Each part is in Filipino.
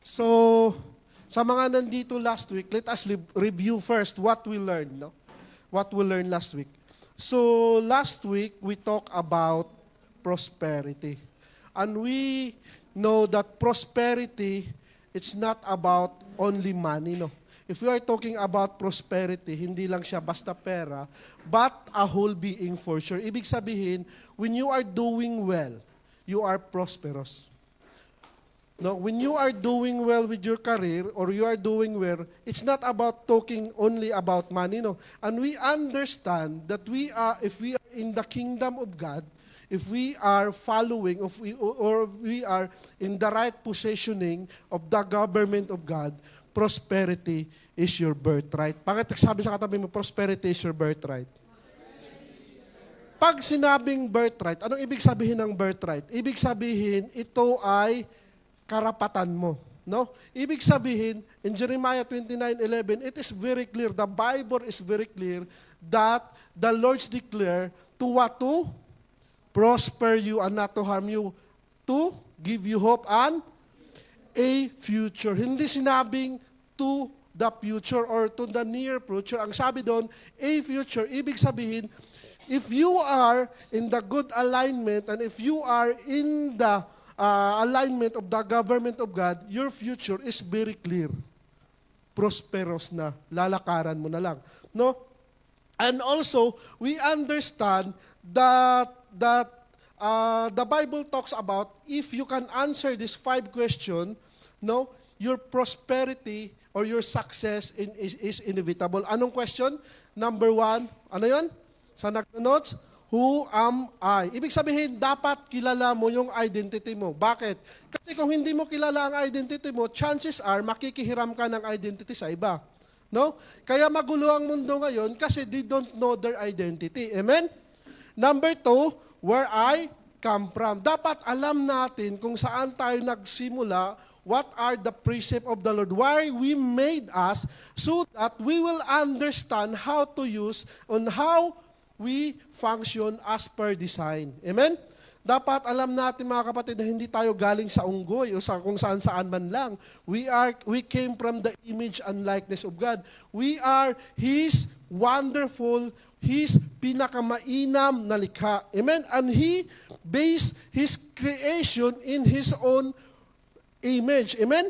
So, sa mga nandito last week, let us review first what we learned, no? What we learned last week. So, last week, we talked about prosperity. And we know that prosperity, it's not about only money, no? If we are talking about prosperity, hindi lang siya basta pera, but a whole being for sure. Ibig sabihin, when you are doing well, you are prosperous. No, when you are doing well with your career or you are doing well, it's not about talking only about money, no. And we understand that if we are in the kingdom of God, if we are following, or we are in the right positioning of the government of God, prosperity is your birthright. Bakit sabi sa katabi mo, prosperity is your birthright? Pag sinabing birthright, anong ibig sabihin ng birthright? Ibig sabihin, ito ay karapatan mo. No? Ibig sabihin, in Jeremiah 29:11, it is very clear, the Bible is very clear that the Lord's declare to what? To prosper you and not to harm you, to give you hope and a future. Hindi sinabing to the future or to the near future. Ang sabi doon, a future, ibig sabihin, if you are in the good alignment and if you are in the alignment of the government of God, your future is very clear. Prosperous na. Lalakaran mo na lang. No? And also, we understand that the Bible talks about if you can answer this 5 questions, no, your prosperity or your success is inevitable. Anong question? Number 1, ano yun? Sa nag-notes? Who am I? Ibig sabihin, dapat kilala mo yung identity mo. Bakit? Kasi kung hindi mo kilala ang identity mo, chances are makikihiram ka ng identity sa iba. No? Kaya magulo ang mundo ngayon kasi they don't know their identity. Amen? Number 2, where I come from. Dapat alam natin kung saan tayo nagsimula, what are the precepts of the Lord, why we made us, so that we will understand how to use on how we function as per design. Amen? Dapat alam natin mga kapatid na hindi tayo galing sa unggoy o sa kung saan man lang. We came from the image and likeness of God. We are His wonderful, His pinakamainam na likha. Amen? And He based His creation in His own image. Amen?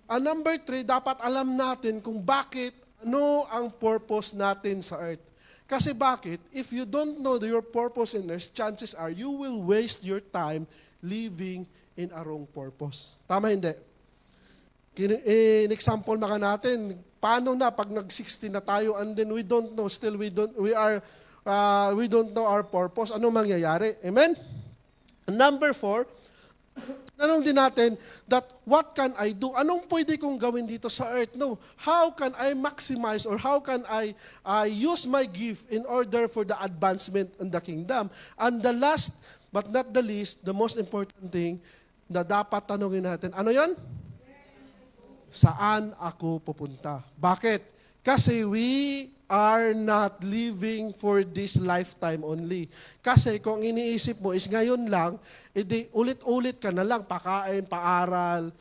And number 3, dapat alam natin kung bakit, ano ang purpose natin sa earth. Kasi bakit? If you don't know your purpose in earth, chances are you will waste your time living in a wrong purpose. Tama hindi? In-example maka natin, paano na pag nag-60 na tayo and then we don't know, still we don't know our purpose, ano mangyayari? Amen? Number 4, tanong din natin that what can I do? Anong pwede kong gawin dito sa earth? No. How can I maximize or how can I use my gift in order for the advancement in the kingdom? And the last but not the least, the most important thing na dapat tanongin natin, ano yon? Saan ako pupunta? Bakit? Kasi we are not living for this lifetime only. Kasi kung iniisip mo is ngayon lang, edi ulit-ulit ka na lang, pakain, paaral,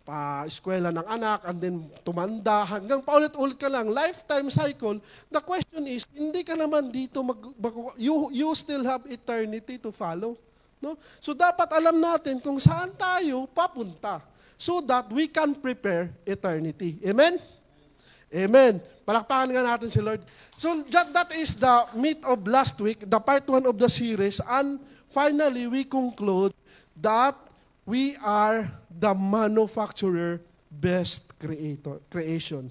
pa-eskwela ng anak, and then tumanda, hanggang paulit-ulit ka lang, lifetime cycle. The question is, hindi ka naman dito, you still have eternity to follow. No? So dapat alam natin kung saan tayo papunta so that we can prepare eternity. Amen? Amen. Palakpakan nga natin si Lord. So that is the meat of last week, the part 1 of the series. And finally, we conclude that we are the manufacturer best creation.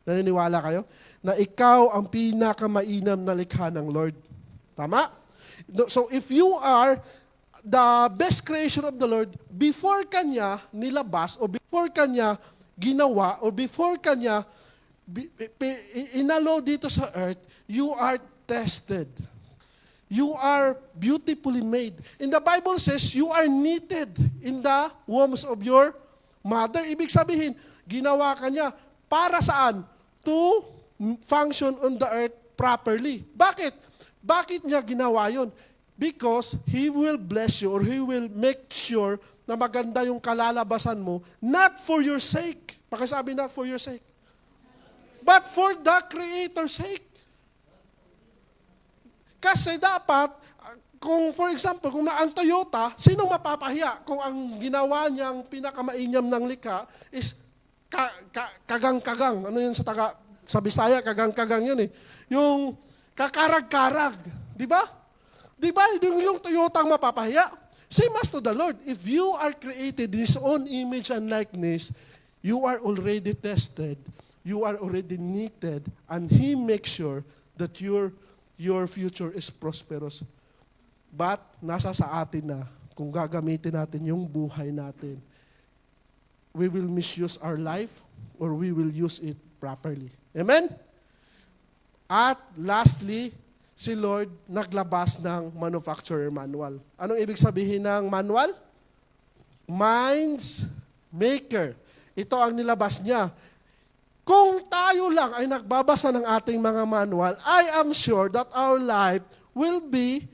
Naniniwala kayo? Na ikaw ang pinakamainam na likha ng Lord. Tama? So if you are the best creation of the Lord, before Kanya nilabas, o before Kanya ginawa, o before Kanya inalo dito sa earth, you are tested. You are beautifully made. In the Bible says, you are knitted in the wombs of your mother. Ibig sabihin, ginawa ka niya para saan? To function on the earth properly. Bakit? Bakit niya ginawa yun? Because He will bless you or He will make sure na maganda yung kalalabasan mo, not for your sake. Pakisabi, not for your sake. But for the Creator's sake. Kasi dapat, kung for example, kung ang Toyota, sino mapapahiya kung ang ginawa niyang pinakamainyam ng likha is kagang-kagang. Ano yun sa Bisaya, kagang-kagang yun eh. Yung kakarag-karag. Di ba? Di ba? Yung Toyota ang mapapahiya. Same as to the Lord. If you are created in His own image and likeness, you are already tested. You are already knitted. And He makes sure that your future is prosperous. But nasa sa atin na kung gagamitin natin yung buhay natin. We will misuse our life or we will use it properly. Amen? At lastly, si Lord naglabas ng manufacturer manual. Anong ibig sabihin ng manual? Minds maker. Ito ang nilabas niya. Kung tayo lang ay nagbabasa ng ating mga manual, I am sure that our life will be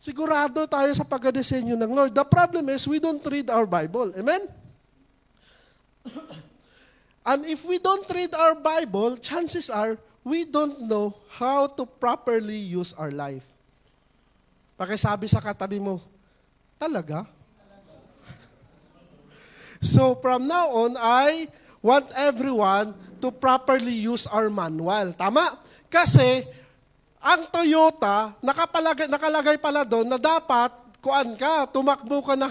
sigurado tayo sa pagkadesenyo ng Lord. The problem is we don't read our Bible. Amen? And if we don't read our Bible, chances are we don't know how to properly use our life. Pakisabi sa katabi mo, talaga? So from now on, I want everyone to properly use our manual. Tama? Kasi ang Toyota, nakalagay pala doon na dapat, tumakbo ka na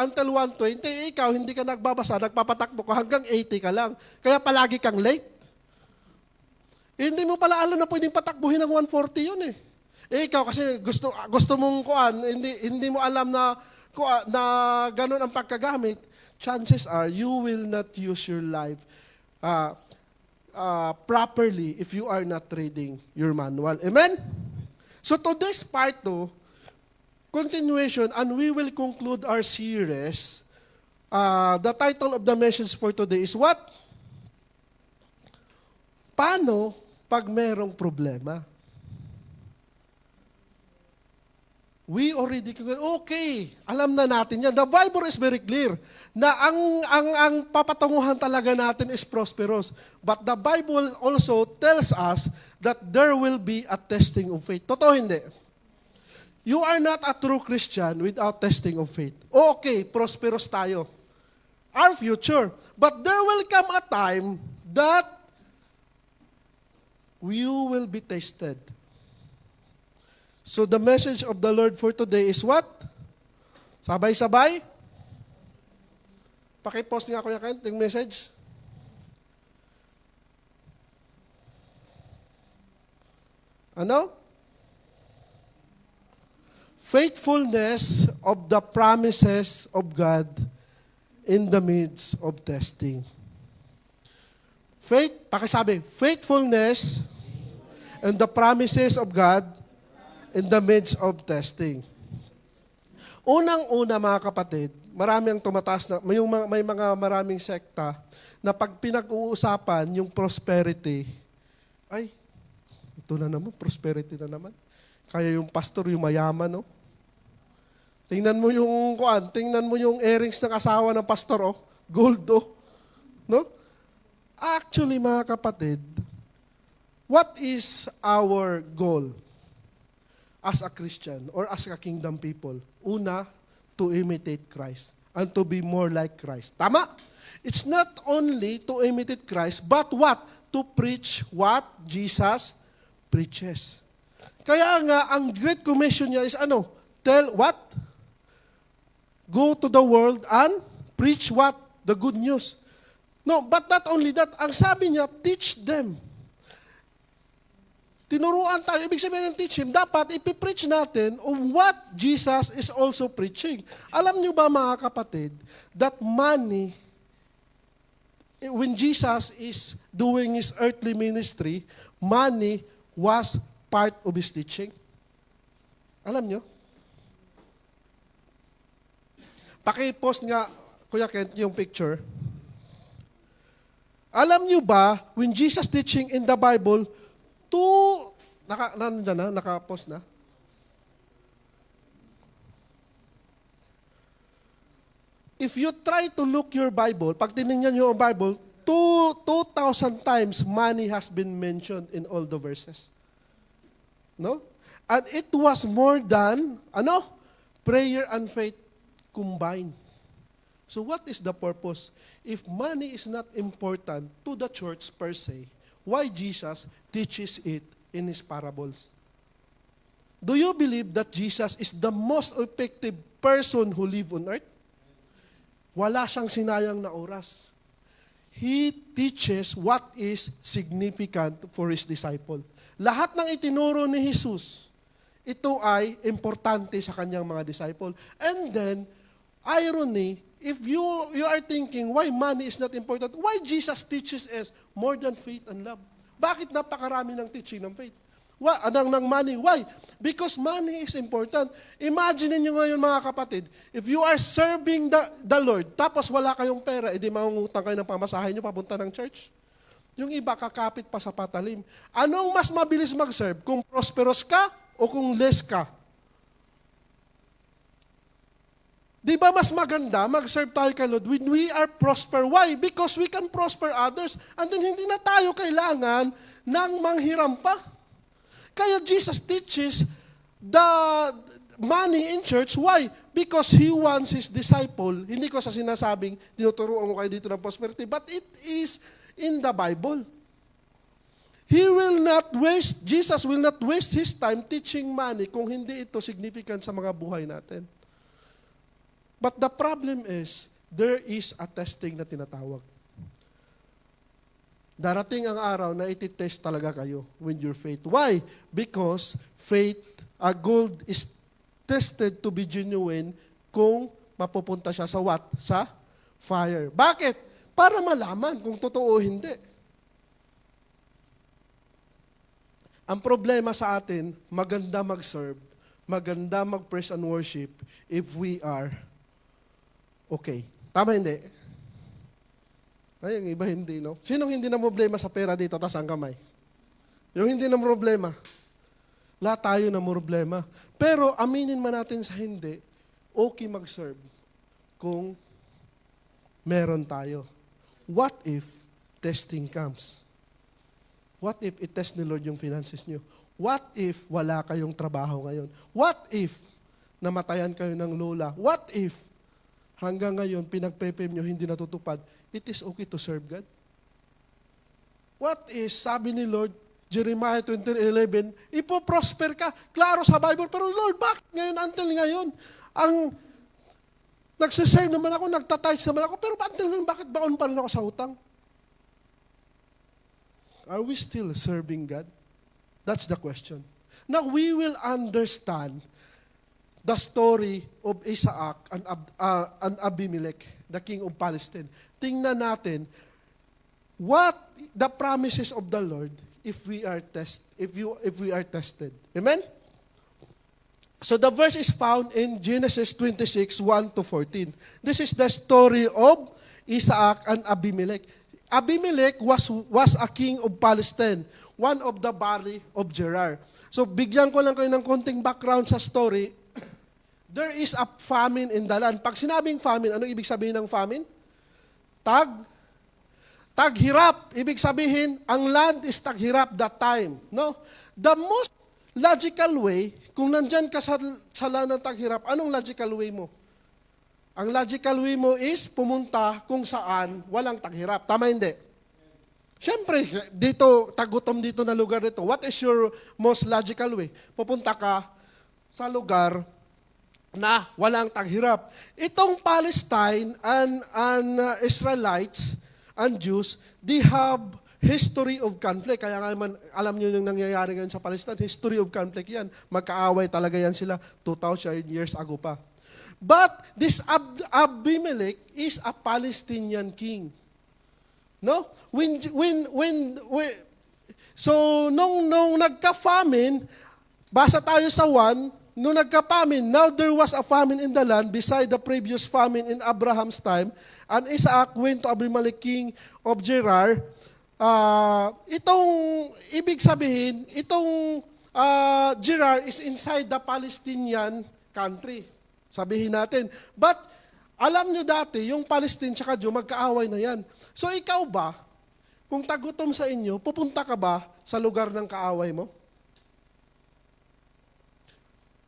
until 120, ikaw hindi ka nagbabasa, nagpapatakbo ka hanggang 80 ka lang. Kaya palagi kang late. Hindi mo pala alam na pwedeng patakbuhin ng 140 yun eh. Ikaw kasi gusto mong hindi mo alam na ganun ang pagkagamit. Chances are you will not use your life properly if you are not reading your manual. Amen? So to this part 2, continuation, and we will conclude our series. The title of the message for today is what? Paano pag merong problema? We already, okay, alam na natin yan. The Bible is very clear na ang papatunguhan talaga natin is prosperous. But the Bible also tells us that there will be a testing of faith. Totoo hindi? You are not a true Christian without testing of faith. Okay, prosperous tayo. Our future. But there will come a time that you will be tested. So the message of the Lord for today is what? Sabay-sabay? Pakipost nga Kuya Kent yung message. Ano? Faithfulness of the promises of God in the midst of testing. Pakisabi, faithfulness and the promises of God in the midst of testing. Unang-una mga kapatid, marami ang tumataas na, may mga maraming sekta na pag pinag-uusapan yung prosperity, ay, ito na naman, prosperity na naman. Kaya yung pastor, yung mayaman, no? Tingnan mo yung earrings ng asawa ng pastor, oh, gold, oh. No? Actually, mga kapatid, what is our goal as a Christian or as a kingdom people? Una, to imitate Christ and to be more like Christ. Tama? It's not only to imitate Christ, but what? To preach what Jesus preaches. Kaya nga, ang Great Commission niya is ano? Tell what? Go to the world and preach what? The good news. No, but not only that, ang sabi niya, teach them. Tinuruan tayo, ibig sabihin ng teach him, dapat ipipreach natin on what Jesus is also preaching. Alam niyo ba mga kapatid, that money, when Jesus is doing His earthly ministry, money was part of His teaching. Alam niyo? Paki-post nga, Kuya Kent, yung picture. Alam niyo ba, when Jesus teaching in the Bible, naka-post na? if you try to look your Bible, pag tinignan nyo ang Bible, 2,000 times money has been mentioned in all the verses. No? And it was more than, prayer and faith combined. So what is the purpose? If money is not important to the church per se, why Jesus teaches it in his parables? Do you believe that Jesus is the most effective person who live on earth? Wala siyang sinayang na oras. He teaches what is significant for his disciple. Lahat ng itinuro ni Jesus, ito ay importante sa kanyang mga disciple. And then, irony, if you are thinking why money is not important, why Jesus teaches us more than faith and love? Bakit napakarami ng teaching ng faith? Ng money. Why? Because money is important. Imagine niyo ngayon mga kapatid, if you are serving the Lord, tapos wala kayong pera, edi mangungutang kayo ng pamasahe niyo papunta ng church. Yung iba kakapit pa sa patalim. Anong mas mabilis mag-serve? Kung prosperous ka o kung less ka? Di ba mas maganda mag-serve tayo kay Lord when we are prosper? Why? Because we can prosper others and then hindi na tayo kailangan ng manghiram pa. Kaya Jesus teaches the money in church. Why? Because He wants His disciple. Hindi ko sa sinasabing, tinuturuan ko kayo dito ng prosperity, but it is in the Bible. Jesus will not waste His time teaching money kung hindi ito significant sa mga buhay natin. But the problem is, there is a testing na tinatawag. Darating ang araw na iti-test talaga kayo with your faith. Why? Because faith, gold is tested to be genuine kung mapupunta siya sa what? Sa fire. Bakit? Para malaman kung totoo o hindi. Ang problema sa atin, maganda mag-serve, maganda mag-praise and worship if we are okay. Tama hindi? Ay, yung iba hindi, no? Sinong hindi na problema sa pera dito, tas ang kamay? Yung hindi na problema. Lahat tayo na problema. Pero aminin man natin sa hindi, okay mag-serve kung meron tayo. What if testing comes? What if itest ni Lord yung finances nyo? What if wala kayong trabaho ngayon? What if namatayan kayo ng lola? What if hanggang ngayon pinag-prepare nyo hindi natutupad? It is okay to serve God. What is, sabi ni Lord, Jeremiah 20:11, ipoprosper ka. Klaro sa Bible, pero Lord, bakit ngayon, until ngayon, ang nagsiserve naman ako, nagtatides naman ako, pero until ngayon, bakit baon pa rin ako sa utang? Are we still serving God? That's the question. Now, we will understand the story of Isaac and Abimelech, the king of Palestine. Tingnan natin what the promises of the Lord if we are tested. Amen? So the verse is found in Genesis 26:1-14. This is the story of Isaac and Abimelech. Abimelech was a king of Palestine, one of the valley of Gerar. So bigyan ko lang kayo ng konting background sa story. There is a famine in the land. Pag sinabing famine, ano ibig sabihin ng famine? Taghirap. Ibig sabihin, ang land is taghirap that time. No? The most logical way, kung nandyan ka sa land ng taghirap, anong logical way mo? Ang logical way mo is pumunta kung saan walang taghirap. Tama hindi? Siyempre, dito, tagutom dito na lugar dito. What is your most logical way? Pupunta ka sa lugar na walang taghirap. Itong Palestine and Israelites and Jews, they have history of conflict. Kaya nga man, alam nyo yung nangyayari ngayon sa Palestine, history of conflict yan. Magkaaway talaga yan sila 2,000 years ago pa. But this Abimelech is a Palestinian king. No? So, nung nagka-famine, basa tayo sa 1, nung nagka-famine, now there was a famine in the land beside the previous famine in Abraham's time, and Isaac went to Abimelech, king of Gerar. Itong, ibig sabihin, itong Gerar is inside the Palestinian country. Sabihin natin. But Alam nyo dati, yung Palestine tsaka Jew, magkaaway na yan. So ikaw ba, kung tagutom sa inyo, pupunta ka ba sa lugar ng kaaway mo?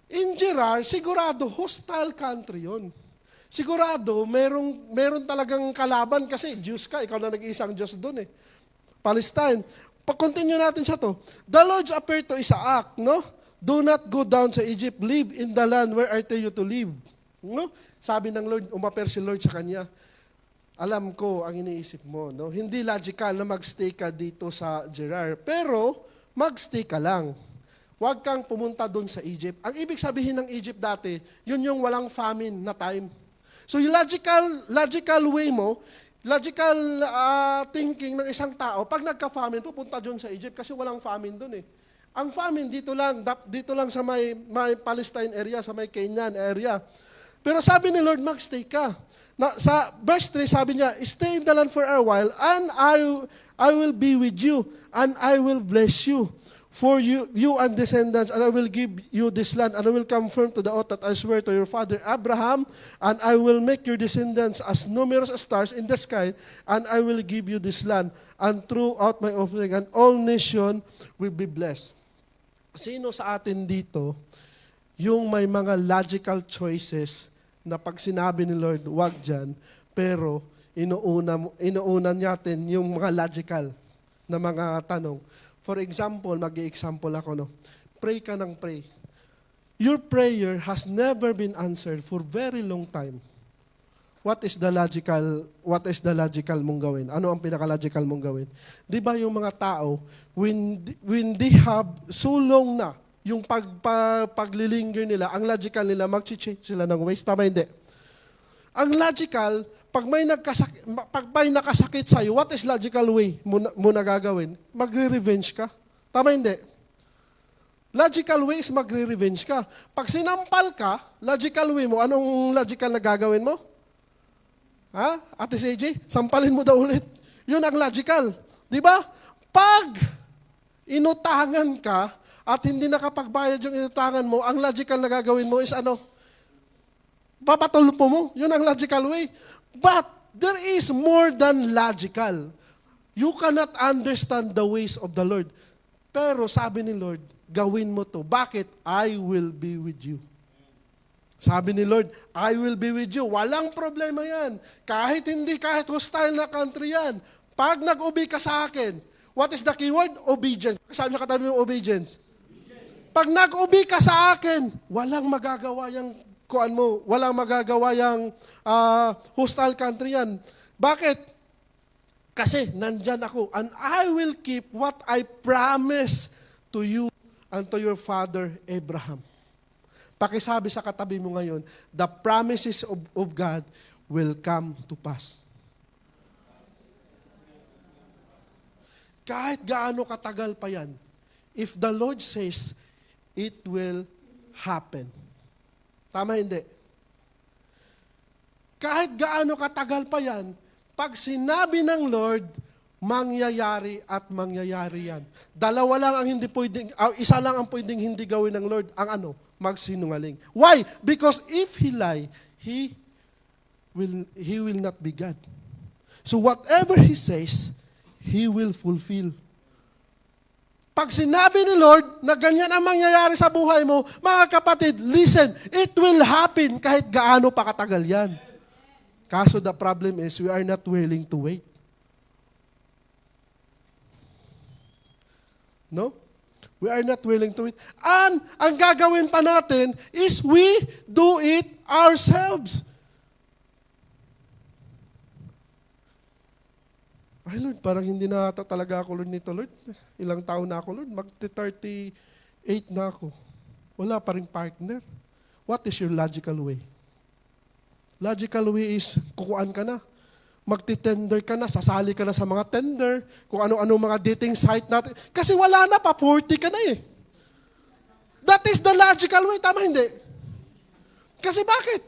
In Gerar, sigurado, hostile country yon. Sigurado, meron talagang kalaban kasi Diyos ka, ikaw na nag-iisang Diyos doon eh. Palestine. Pag-continue natin siya to. The Lord appeared to Isaac, no? Do not go down to Egypt, live in the land where I tell you to live. No? Sabi ng Lord, umaper si Lord sa kanya. Alam ko ang iniisip mo, no? Hindi logical na magstay ka dito sa Gerar, pero magstay ka lang. Huwag kang pumunta doon sa Egypt. Ang ibig sabihin ng Egypt dati, yun yung walang famine na time. So yung logical way mo, logical thinking ng isang tao, pag nagka-famine, pupunta doon sa Egypt kasi walang famine doon eh. Ang famine dito lang sa may Palestine area, sa may Canaan area. Pero sabi ni Lord, magstay ka. Sa verse 3, sabi niya, stay in the land for a while, and I will be with you, and I will bless you. For you and descendants, and I will give you this land, and I will confirm to the oath that I swear to your father Abraham, and I will make your descendants as numerous as stars in the sky, and I will give you this land, and throughout my offering, and all nation will be blessed. Sino sa atin dito yung may mga logical choices na pag sinabi ni Lord, wag dyan, pero inuuna natin yung mga logical na mga tanong. For example, mag-i-example ako, no? Pray ka ng pray. Your prayer has never been answered for very long time. What is the logical mong gawin? Ano ang pinaka-logical mong gawin? Di ba yung mga tao, when they have so long na, yung paglilinger nila, ang logical nila, mag-change sila ng ways. Tama hindi? Ang logical, pag may nakasakit sa'yo, what is logical way mo na gagawin? Magre-revenge ka. Tama hindi? Logical way is magre-revenge ka. Pag sinampal ka, logical way mo, anong logical na gagawin mo? Ha? Ate CJ, sampalin mo daw ulit. Yun ang logical. Di ba? Pag inutangan ka at hindi nakapagbayad yung inutangan mo, ang logical na gagawin mo is ano? Papatulpo mo. Yun ang logical way. But there is more than logical. You cannot understand the ways of the Lord. Pero sabi ni Lord, gawin mo to. Bakit? I will be with you. Sabi ni Lord, I will be with you. Walang problema yan. Kahit hostile na country yan. Pag nag-obey ka sa akin, what is the keyword? Obedience. Sabi niya katabi mo, obedience. Pag nag-obey ka sa akin, walang magagawa yung walang magagawa yung hostile country yan. Bakit? Kasi nandyan ako, and I will keep what I promise to you and to your father Abraham. Pakisabi sa katabi mo ngayon, the promises of God will come to pass. Kahit gaano katagal pa yan, if the Lord says, it will happen. Tama hindi? Kahit gaano katagal pa yan, pag sinabi ng Lord, mangyayari at mangyayari yan. Dalawa lang ang hindi pwedeng, isa lang ang pwedeng hindi gawin ng Lord, ang ano? Magsinungaling. Why? Because if he lie, he will not be God. So whatever he says, he will fulfill. Pag sinabi ni Lord na ganyan ang mangyayari sa buhay mo, mga kapatid, listen, it will happen kahit gaano pa katagal yan. Kaso the problem is, we are not willing to wait. No? We are not willing to wait. And ang gagawin pa natin is we do it ourselves. Ay Lord, parang hindi na talaga ako Lord nito Lord. Ilang taon na ako Lord, magti-38 na ako. Wala pa ring partner. What is your logical way? Logical way is, kukuan ka na. Magti-tender ka na, sasali ka na sa mga tender, kung ano-ano mga dating site natin. Kasi wala na pa, 40 ka na eh. That is the logical way, tama hindi? Kasi bakit?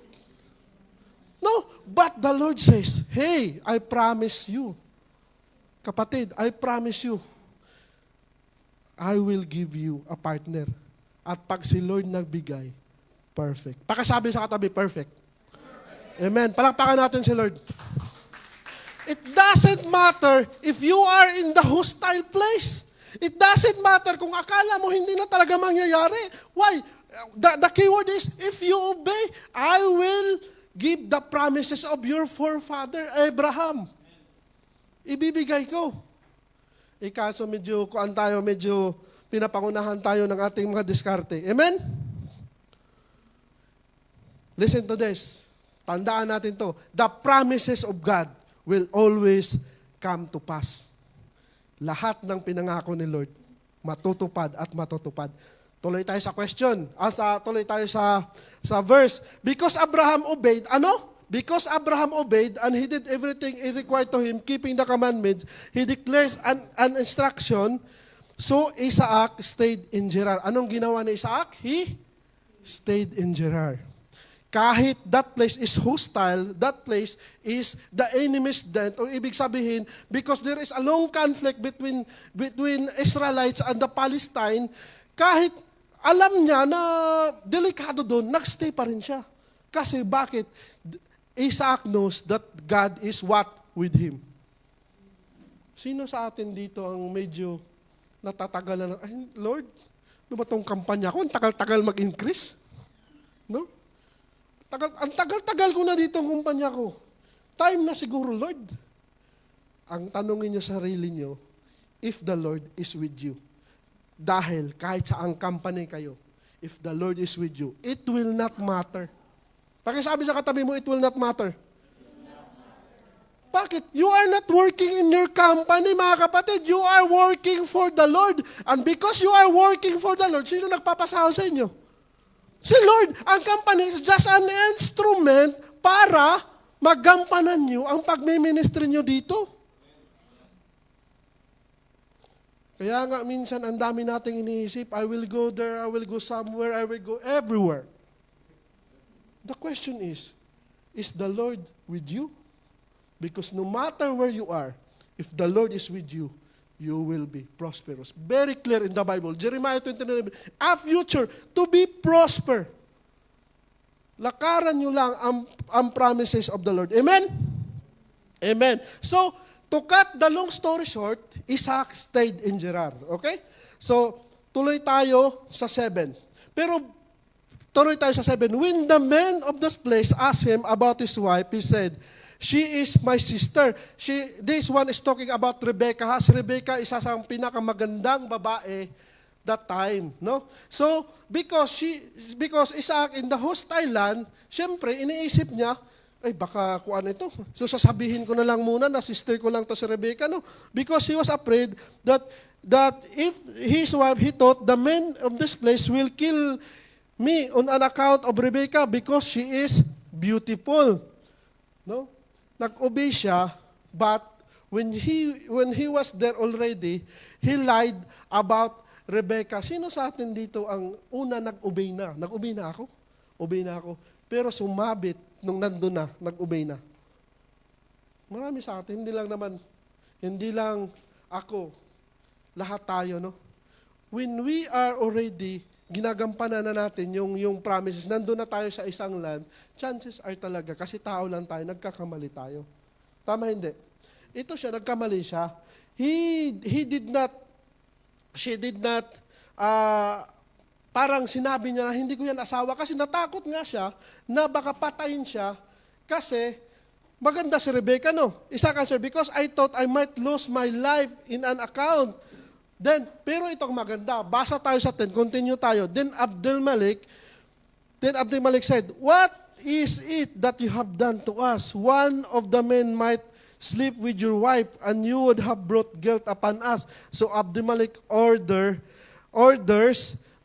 No, but the Lord says, hey, I promise you, kapatid, I promise you, I will give you a partner. At pag si Lord nagbigay, perfect. Pakasabi sa katabi, perfect. Amen. Palakpakan natin si Lord. It doesn't matter if you are in the hostile place. It doesn't matter kung akala mo hindi na talaga mangyayari. Why? The keyword is, if you obey, I will give the promises of your forefather Abraham. Ibibigay ko. Ikaso medyo, medyo pinapangunahan tayo ng ating mga diskarte. Amen? Listen to this. Tandaan natin to. The promises of God will always come to pass. Lahat ng pinangako ni Lord, matutupad at matutupad. Tuloy tayo sa question. Tuloy tayo sa verse. Because Abraham obeyed, ano? Because Abraham obeyed and he did everything required to him, keeping the commandments, he declares an instruction, so Isaac stayed in Gerar. Anong ginawa ni Isaac? He stayed in Gerar. Kahit that place is hostile, that place is the enemy's den, o ibig sabihin, because there is a long conflict between Israelites and the Palestine, kahit alam niya na delikado doon, nagstay pa rin siya. Kasi bakit? Isaac knows that God is what? With him. Sino sa atin dito ang medyo natatagalan? Ay, Lord, ano ba itong kampanya ko? Ang tagal-tagal mag-increase? No? Ang tagal-tagal ko na dito ang kumpanya ko. Time na siguro, Lord. Ang tanongin niyo sa sarili niyo, if the Lord is with you. Dahil kahit sa ang company kayo, if the Lord is with you, it will not matter. Pakisabi sa katabi mo, it will not matter. Bakit? You are not working in your company, mga kapatid. You are working for the Lord. And because you are working for the Lord, sino nagpapasahod sa inyo? Si Lord. Ang company is just an instrument para magampanan nyo ang pagmiministry nyo dito. Kaya nga minsan ang dami nating iniisip, I will go there, I will go somewhere, I will go everywhere. The question is the Lord with you? Because no matter where you are, if the Lord is with you, you will be prosperous. Very clear in the Bible. Jeremiah 29, a future to be prosper. Lakaran nyo lang ang promises of the Lord. Amen? Amen. So, to cut the long story short, Isaac stayed in Gerar. Okay? So, tuloy tayo sa 7. Pero, tuloy tayo sa 7. When the men of this place asked him about his wife, he said, she is my sister. This one is talking about Rebecca. Rebecca isa sa pinakamagandang babae that time, no? So, because Isaac in the hostile land, syempre iniisip niya, ay baka kuan ito. So sasabihin ko na lang muna na sister ko lang to si Rebecca, no? Because he was afraid that if his wife, he thought the men of this place will kill me on an account of Rebecca because she is beautiful. No? Nag-obey siya, but when he was there already, he lied about Rebecca. Sino sa atin dito ang una nag-obey na? Nag-obey na ako? Obey na ako. Pero sumabit nung nandun na, nag-obey na. Marami sa atin, hindi lang ako, lahat tayo, no? When we are already ginagampanan na natin yung promises, nandun na tayo sa isang land, chances are talaga, kasi tao lang tayo, nagkakamali tayo. Tama hindi? Ito siya, nagkamali siya. She did not, parang sinabi niya na hindi ko yan asawa, kasi natakot nga siya na baka patayin siya, kasi maganda si Rebecca, no? Isaac answered, because I thought I might lose my life in an account. Then, pero itong maganda, basa tayo sa 10, continue tayo. Then Abdul-Malik said, what is it that you have done to us? One of the men might sleep with your wife, and you would have brought guilt upon us. So Abdul-Malik orders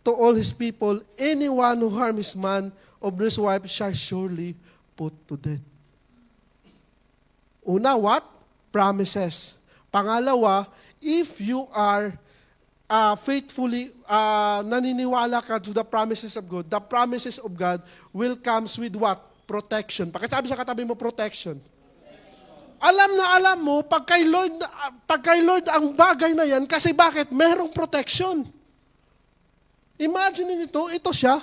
to all his people, anyone who harms his man or his wife shall surely put to death. Una, what? Promises. Pangalawa, if you are faithfully naniniwala ka to the promises of God, the promises of God will comes with what? Protection. Pakisabi sa katabi mo, protection. Alam mo, pag kay Lord ang bagay na yan, kasi bakit? Merong protection. Imagine nito, ito siya,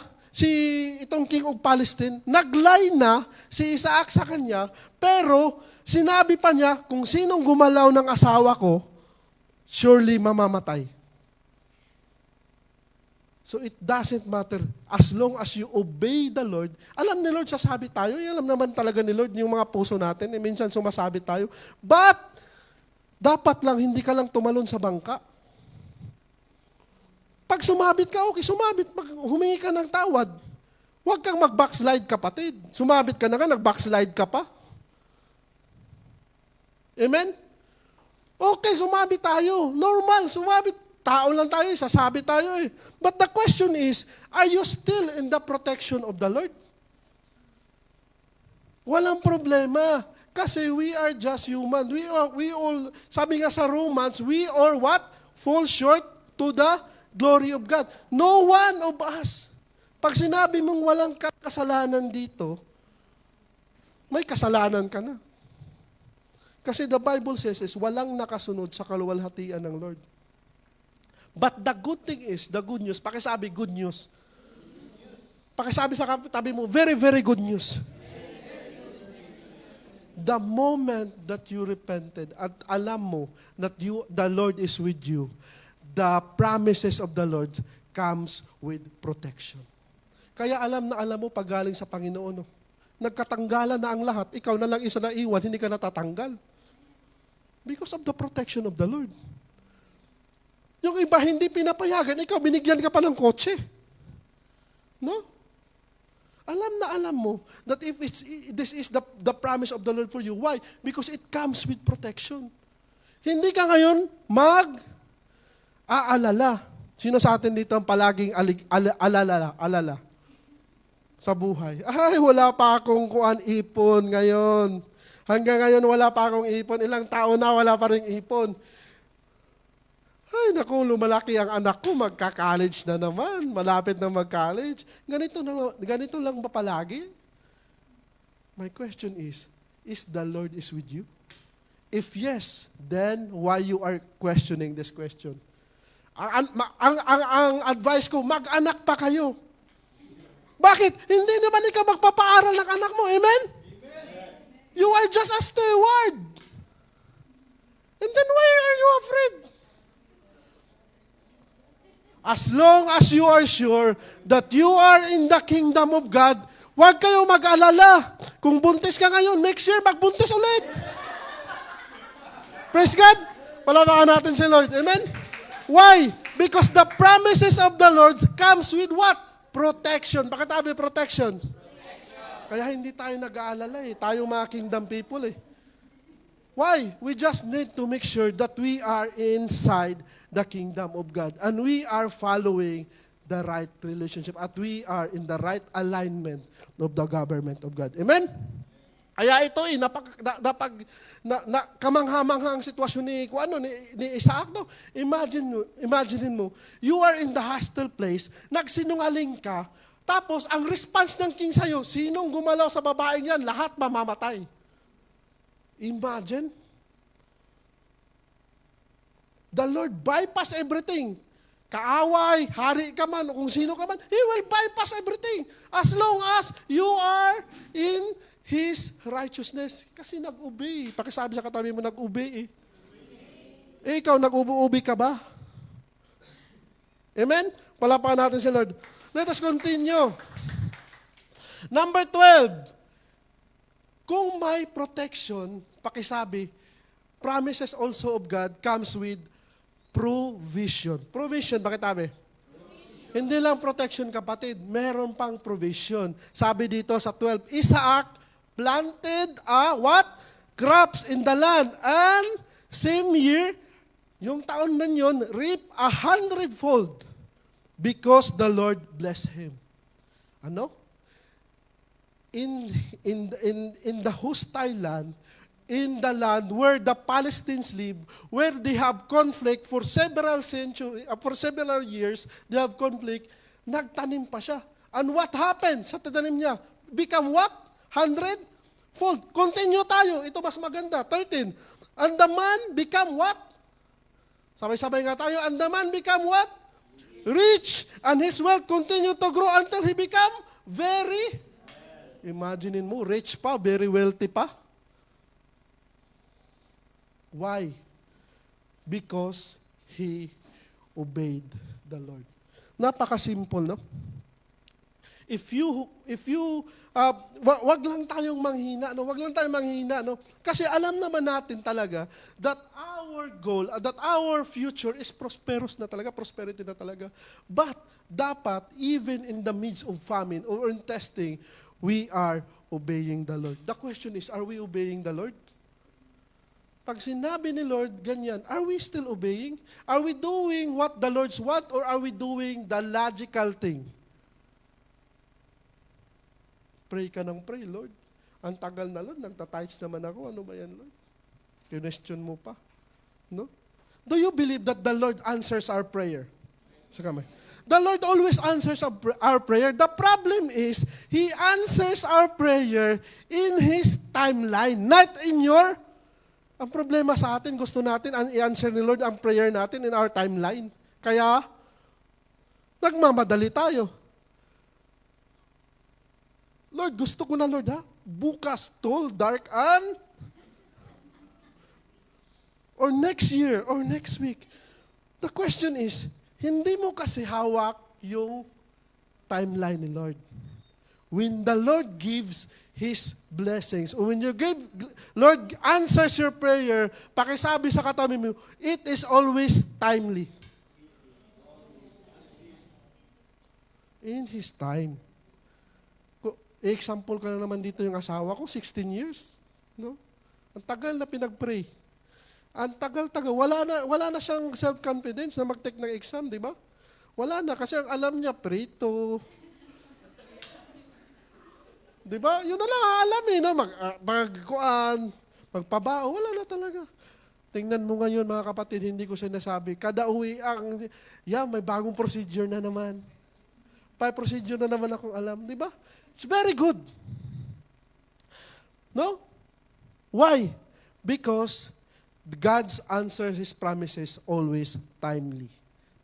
itong King of Palestine, naglay na si Isaac sa kanya, pero sinabi pa niya, kung sinong gumalaw ng asawa ko, surely mamamatay. So it doesn't matter. As long as you obey the Lord, alam ni Lord, sasabi tayo, alam naman talaga ni Lord yung mga puso natin, minsan sumasabi tayo, but, dapat lang, hindi ka lang tumalon sa bangka. Pag sumabit ka, okay, sumabit. Pag humingi ka ng tawad, huwag kang mag-backslide, kapatid. Sumabit ka na nga, nag-backslide ka pa. Amen? Okay, sumabit tayo. Normal, sumabit. Tao lang tayo, sasabi tayo eh. But the question is, are you still in the protection of the Lord? Walang problema. Kasi we are just human. We all, sabi nga sa Romans, we are what? Fall short to the glory of God. No one of us. Pag sinabi mong walang kasalanan dito, may kasalanan ka na. Kasi the Bible says is walang nakasunod sa kaluwalhatian ng Lord. But the good thing is, the good news, pakisabi good news. Pakisabi sa tabi mo, very, very good news. The moment that you repented at alam mo that the Lord is with you, the promises of the Lord comes with protection. Kaya alam na alam mo pag galing sa Panginoon. Nagkatanggalan na ang lahat, ikaw na lang isa na iwan, hindi ka natatanggal. Because of the protection of the Lord. Yung iba hindi pinapayagan, ikaw binigyan ka pa ng kotse. No? Alam na alam mo that if this is the promise of the Lord for you. Why? Because it comes with protection. Hindi ka ngayon aalala. Sino sa atin dito ang palaging alala sa buhay? Ay, wala pa akong ipon ngayon. Hanggang ngayon wala pa akong ipon. Ilang taon na wala pa rin ipon. Ay, naku, lumalaki ang anak ko, magka-college na naman, malapit na mag-college. Ganito lang ba palagi? My question is the Lord is with you? If yes, then why you are questioning this question? Ang advice ko, mag-anak pa kayo. Bakit? Hindi naman ikaw magpapaaral ng anak mo, amen? You are just a steward. And then why are you afraid? As long as you are sure that you are in the kingdom of God, huwag kayong mag-alala. Kung buntis ka ngayon, next year magbuntis ulit. Praise God. Palapakan natin si Lord. Amen? Why? Because the promises of the Lord comes with what? Protection. Bakit sabi protection? Kaya hindi tayo nag-aalala eh. Tayo mga kingdom people eh. Why? We just need to make sure that we are inside the kingdom of God and we are following the right relationship at we are in the right alignment of the government of God. Amen? Kaya ito kamangha-mangha ang sitwasyon ni Isaac. No? Imagine mo, you are in the hostile place, nagsinungaling ka, tapos ang response ng king sa'yo, sinong gumalaw sa babaeng yan, lahat mamamatay. Imagine. The Lord bypass everything. Kaaway, hari ka man, o kung sino ka man, He will bypass everything. As long as you are in His righteousness. Kasi nag-obey. Pakisabi sa katabi mo, nag-obey eh. Ikaw, nag-ubi ka ba? Amen? Palapakan natin si Lord. Let us continue. Number 12. Kung may protection, pakisabi, promises also of God comes with provision. Provision, bakit sabi? Hindi lang protection, kapatid. Meron pang provision. Sabi dito sa 12, Isaac planted what? Crops in the land. And same year, yung taon na yun, reap 100-fold because the Lord blessed him. Ano? In the hostile land, in the land where the Palestinians live, where they have conflict for several years, they have conflict, nagtanim pa siya. And what happened sa tatanim niya? Become what? 100-fold. Continue tayo. Ito mas maganda. 13. And the man become what? Sabay-sabay nga tayo. And the man become what? rich, and his wealth continued to grow until he became very, imaginein mo, rich pa, very wealthy pa. Why? Because he obeyed the Lord. Napaka-simple, no? If you wag lang tayong manghina, no? Wag lang tayong manghina, no? Kasi alam naman natin talaga that our goal, that our future is prosperous na talaga, prosperity na talaga. But dapat even in the midst of famine or in testing, we are obeying the Lord. The question is, are we obeying the Lord? Pag sinabi ni Lord ganyan, are we still obeying? Are we doing what the Lord's want or are we doing the logical thing? Pray ka ng pray, Lord. Ang tagal na, Lord. Nagtatights naman ako. Ano ba yan, Lord? Question mo pa. No? Do you believe that the Lord answers our prayer? Sa kamay. The Lord always answers our prayer. The problem is, He answers our prayer in His timeline, not in your. Ang problema sa atin, gusto natin i-answer ni Lord ang prayer natin in our timeline. Kaya, nagmamadali tayo. Lord, gusto ko na, Lord, ha? Bukas, tall, dark, and or next year, or next week. The question is, hindi mo kasi hawak yung timeline ni Lord. When the Lord gives His blessings, or when Lord answers your prayer, pakisabi sa katabi mo, it is always timely. In His time. Example ka na naman dito yung asawa ko, 16 years. No? Ang tagal na pinag-pray. Ang tagal-tagal. Wala na siyang self-confidence na mag-take ng exam, di ba? Wala na, kasi ang alam niya, prito. Di ba? Yun na lang alam eh, no? Magpabao, wala na talaga. Tingnan mo ngayon, mga kapatid, hindi ko sinasabi, kada uwi, may bagong procedure na naman. Procedure na naman akong alam, di ba? It's very good. No? Why? Because God's answers His promises always timely.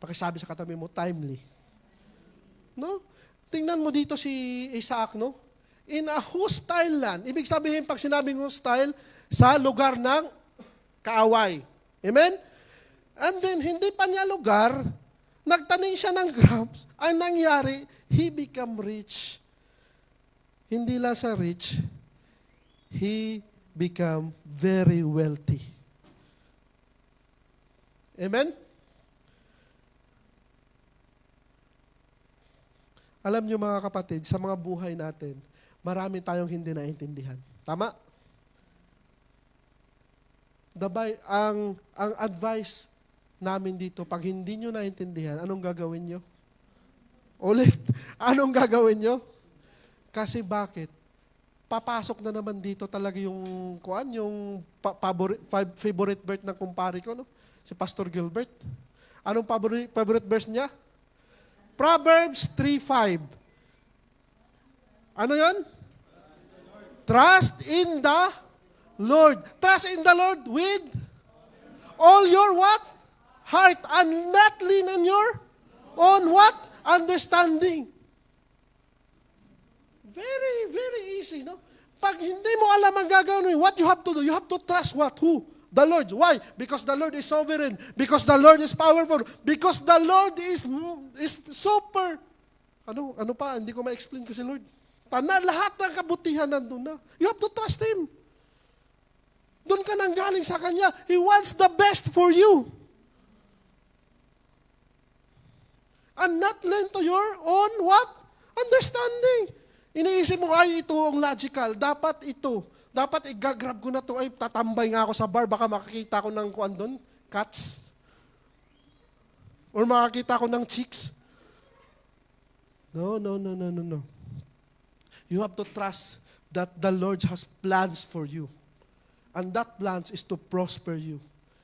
Pakisabi sa katabi mo, timely. No? Tingnan mo dito si Isaac, no? In a hostile land. Ibig sabihin, pag sinabing hostile, sa lugar ng kaaway. Amen? And then, hindi pa niya lugar, nagtanim siya ng grapes. Ang nangyari, he become rich. Hindi lang sa rich, he become very wealthy. Amen? Alam niyo mga kapatid, sa mga buhay natin, marami tayong hindi naintindihan. Tama? Ang advice namin dito, pag hindi nyo naintindihan, anong gagawin nyo? Ulit, anong gagawin nyo? Kasi bakit? Papasok na naman dito talaga yung favorite verse ng kumpare ko, no? Si Pastor Gilbert. Anong favorite verse niya? Proverbs 3:5. Ano yan? Trust in the Lord. Trust in the Lord with all your what? Heart, and not lean on your own what? Understanding. Very, very easy, no? Pag hindi mo alam ang gagawin, what you have to do? You have to trust what? Who? The Lord. Why? Because the Lord is sovereign. Because the Lord is powerful. Because the Lord is super. Ano pa? Hindi ko ma-explain ko si Lord. Lahat ng kabutihan nandun na. You have to trust Him. Doon ka nang galing sa Kanya. He wants the best for you. And not lean to your own what? Understanding. Iniisip mo, ay, ito ang logical. Dapat ito. Dapat i-grab ko na to. Ay, tatambay nga ako sa bar. Baka makakita ko ng kuan doon. Cats. Or makakita ko ng chicks. No. You have to trust that the Lord has plans for you. And that plans is to prosper you.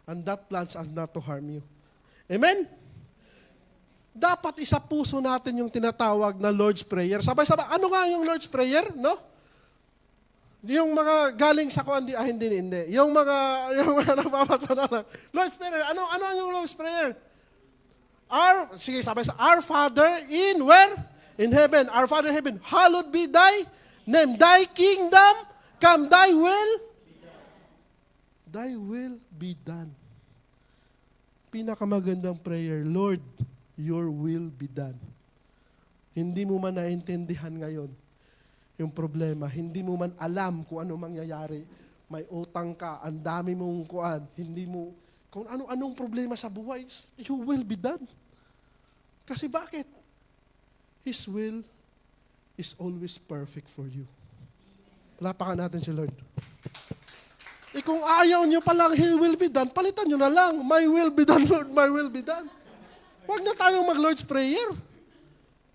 And that plans are not to harm you. Amen? Dapat isa puso natin yung tinatawag na Lord's Prayer. Sabay-sabay. Ano nga yung Lord's Prayer? No? Yung mga galing sa hindi. Yung mga nababasa na lang. Lord's Prayer. Ano yung Lord's Prayer? sige, sabi sa, Our Father in where? In heaven. Our Father in heaven, hallowed be thy name. Thy kingdom come, thy will be done. Pinakamagandang prayer, Lord, your will be done. Hindi mo man naintindihan ngayon yung problema. Hindi mo man alam kung ano mangyayari. May utang ka, ang dami mong kuan, hindi mo, kung ano-anong problema sa buhay, your will be done. Kasi bakit? His will is always perfect for you. Palapakan natin si Lord. Kung ayaw nyo palang He will be done, palitan nyo na lang. My will be done, Lord, my will be done. Huwag na tayong mag-Lord's Prayer.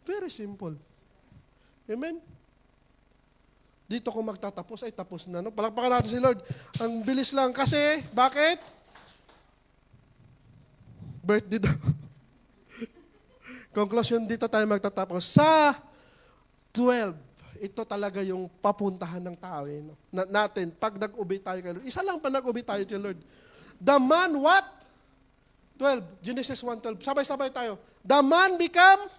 Very simple. Amen? Dito kung magtatapos, ay tapos na. No? Palakpakan natin si Lord. Ang bilis lang. Kasi, bakit? Birthday daw. Conclusion, dito tayo magtatapos. Sa 12, ito talaga yung papuntahan ng tao no? Natin. Pag nag-obey tayo kay Lord. Isa lang pa nag-obey tayo kay Lord. The man what? 12. Genesis 1:12. Sabay-sabay tayo. The man become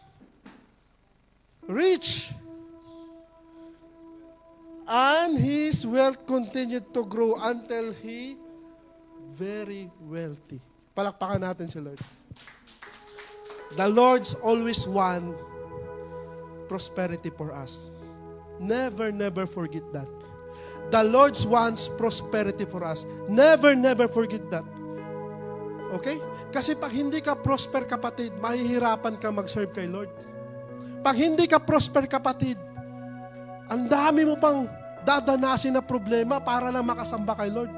rich. And his wealth continued to grow until he very wealthy. Palakpakan natin si Lord. The Lord's always want prosperity for us. Never forget that. The Lord wants prosperity for us. Never forget that. Okay? Kasi pag hindi ka prosper, kapatid, mahihirapan ka mag-serve kay Lord. Pag hindi ka prosper, kapatid, ang dami mo pang dadanasin na problema para lang makasamba kay Lord.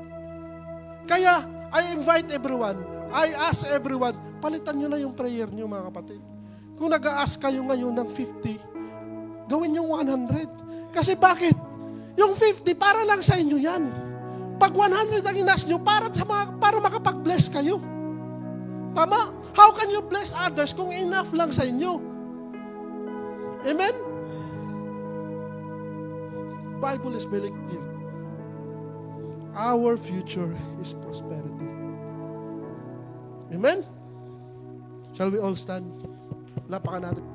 Kaya, I invite everyone, I ask everyone, palitan nyo na yung prayer nyo, mga kapatid. Kung nag-a-ask kayo ngayon ng 50, gawin yung 100. Kasi bakit? Yung 50, para lang sa inyo yan. Pag 100 ang inas nyo, para makapag-bless kayo. Tama? How can you bless others kung enough lang sa inyo? Amen? Bible is very clear. Our future is prosperity. Amen? Shall we all stand? Lapakan natin.